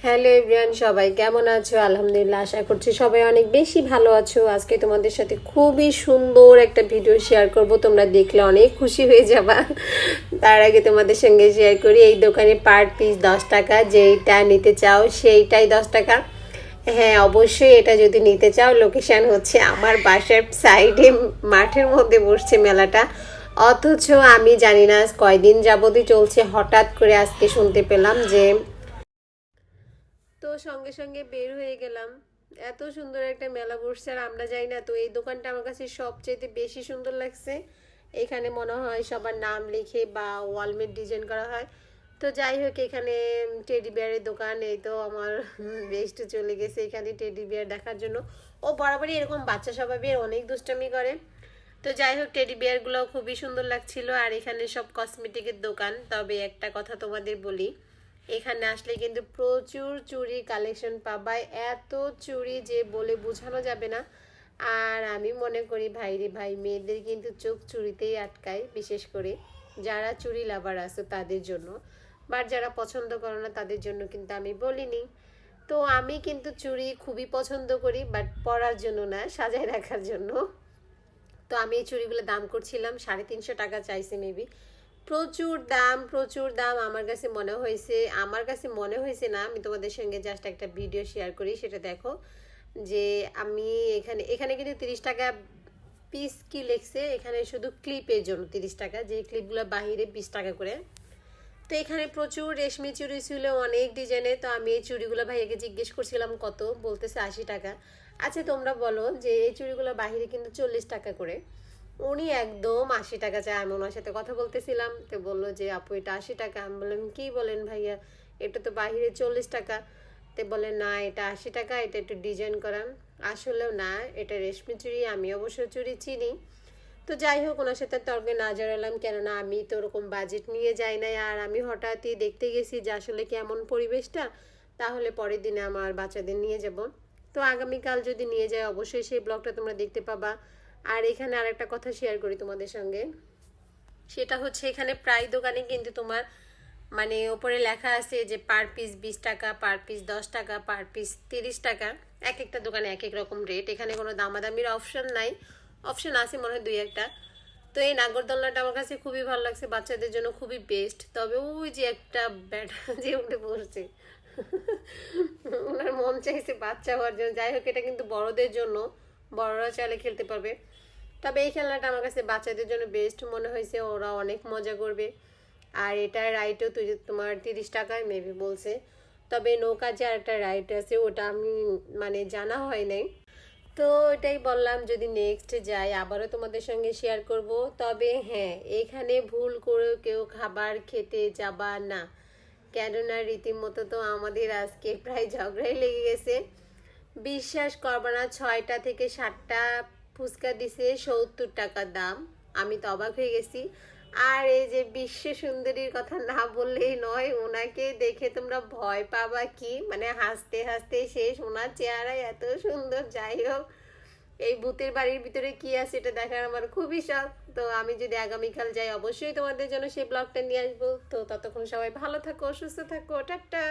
Hello everyone, সবাই কেমন আছো? আলহামদুলিল্লাহ, আশা করছি সবাই অনেক বেশি ভালো আছো। আজকে তোমাদের সাথে খুবই সুন্দর একটা ভিডিও শেয়ার করব, তোমরা দেখলে অনেক খুশি হয়ে যাবা। তার আগে তোমাদের সঙ্গে শেয়ার করি, এই দোকানে পার পিস 10 টাকা, যেইটা নিতে চাও সেইটাই 10 টাকা। হ্যাঁ, অবশ্যই এটা যদি নিতে চাও, লোকেশন হচ্ছে আমার বাসার সাইডে, মাঠের মধ্যে বসছে মেলাটা। অথচ আমি জানি না কয়দিন যাবতই চলছে, হঠাৎ করে আজকে শুনতে পেলাম যে, তো সঙ্গে সঙ্গে বের হয়ে গেলাম। এত সুন্দর একটা মেলা বসছে আর আমরা যাই না। তো এই দোকানটা আমার কাছে সবচেয়ে বেশি সুন্দর লাগছে। এখানে মনে হয় সবার নাম লিখে বা ওয়ালমেট ডিজাইন করা হয়। তো যাই হোক, এখানে টেডি বিয়ারের দোকান। এই তো আমার বেস্ট চলে গেছে এখানে টেডি বিয়ার দেখার জন্য। ও বরাবরই এরকম বাচ্চা স্বভাবের, অনেক দুষ্টামি করে। তো যাই হোক, টেডি বিয়ারগুলো খুবই সুন্দর লাগছিল। আর এখানে সব কসমেটিকের দোকান। তবে একটা কথা তোমাদের বলি, এখানে আসলে কিন্তু প্রচুর চুড়ি কালেকশন পাবা। এত চুড়ি যে বলে বোঝানো যাবে না। আর আমি মনে করি ভাই রে ভাই, মেয়েদের কিন্তু চোখ চুড়িতেই আটকায়, বিশেষ করে যারা চুড়ি লাভার আছে তাদের জন্য। বাট যারা পছন্দ করে না তাদের জন্য কিন্তু আমি বলিনি। তো আমি কিন্তু চুড়ি খুবই পছন্দ করি, বাট পরার জন্য না, সাজায় রাখার জন্য। তো আমি এই চুড়িগুলো দাম করছিলাম 350 টাকা চাইছে মেবি। প্রচুর দাম, প্রচুর দাম। আমার কাছে মনে হয়েছে না, আমি তোমাদের সঙ্গে জাস্ট একটা ভিডিও শেয়ার করি, সেটা দেখো। যে আমি এখানে এখানে কিন্তু 30 টাকা পিস কি লেখছে, এখানে শুধু ক্লিপের জন্য 30 টাকা, যে ক্লিপগুলো বাহিরে 20 টাকা করে। তো এখানে প্রচুর রেশমি চুড়ি ছিল, অনেক ডিজাইনের। তো আমি এই চুড়িগুলো ভাইয়াকে জিজ্ঞেস করছিলাম কত, বলতেছে 80 টাকা। আচ্ছা তোমরা বলো যে এই চুড়িগুলো বাহিরে কিন্তু 40 টাকা করে, উনি একদম 80 টাকা চায়। আমি ওনার সাথে কথা বলতেছিলাম, তো বললো যে আপু এটা 80 টাকা। আমি বললাম কি বলেন ভাইয়া, এটা তো বাহিরে 40 টাকা। তো বলে না, এটা 80 টাকা, এটা একটু ডিজাইন করা। আসলেও না, এটা রেশমি চুড়ি, আমি অবশ্য চুড়ি চিনি। তো যাই হোক, ওনার সাথে তর্কে না জড়ালাম, কেননা আমি তো ওরকম বাজেট নিয়ে যাই নাই। আর আমি হঠাৎই দেখতে গেছি যে আসলে কেমন পরিবেশটা, তাহলে পরের দিনে আমার বাচ্চাদের নিয়ে যাব। তো আগামীকাল যদি নিয়ে যায়, অবশ্যই সেই ব্লগটা তোমরা দেখতে পাবা। আর এখানে আরেকটা কথা শেয়ার করি তোমাদের সঙ্গে, সেটা হচ্ছে এখানে প্রায় দোকানে কিন্তু তোমার মানে ওপরে লেখা আছে যে পার পিস 20 টাকা, পার পিস 10 টাকা, পার পিস 30 টাকা। এক একটা দোকানে এক এক রকম রেট। এখানে কোনো দামাদামির অপশন নাই, অপশন আছে মনে হয় দুই একটা। তো এই নাগরদোলনাটা আমার কাছে খুবই ভালো লাগছে, বাচ্চাদের জন্য খুবই বেস্ট। তবে ওই যে একটা ব্যাটা যে উঠে পড়ছে, ওনার মন চাইছে বাচ্চা হওয়ার জন্য। যাই হোক, এটা কিন্তু বড়দের জন্য, বড়রা চাইলে খেলতে পারবে। তবে এই খেলনাটা আমার কাছে বাচ্চাদের জন্য বেস্ট মনে হয়েছে, ওরা অনেক মজা করবে। আর এটার রাইটও তোমার 30 টাকায় মেবি বলছে। তবে নৌকা যে আর একটা রাইড আছে, ওটা আমি মানে জানা হয় নাই। তো এটাই বললাম, যদি নেক্সট যাই আবারও তোমাদের সঙ্গে শেয়ার করব। তবে হ্যাঁ, এখানে ভুল করেও কেউ খাবার খেতে যাবা না, কেননা রীতিমতো তো আমাদের আজকে প্রায় ঝগড়াই লেগে গেছে। বিশ্বাস করবা না, 6টা থেকে 7টা ফুচকা দিছে 70 টাকা দাম। আমি তো অবাক হয়ে গেছি। আর এই যে বিশ্ব সুন্দরীর কথা না বললেই নয়, ওনাকে দেখে তোমরা ভয় পাবা কি, মানে হাসতে হাসতে শেষ। ওনার চেহারা এত সুন্দর। যাই হোক, এই ভূতের বাড়ির ভিতরে কি আছে এটা দেখার আমার খুবই শখ। তো আমি যদি আগামীকাল যাই, অবশ্যই তোমাদের জন্য সেই ব্লগটা নিয়ে আসবো। তো ততক্ষণ সবাই ভালো থাকো, সুস্থ থাকো, টাটা।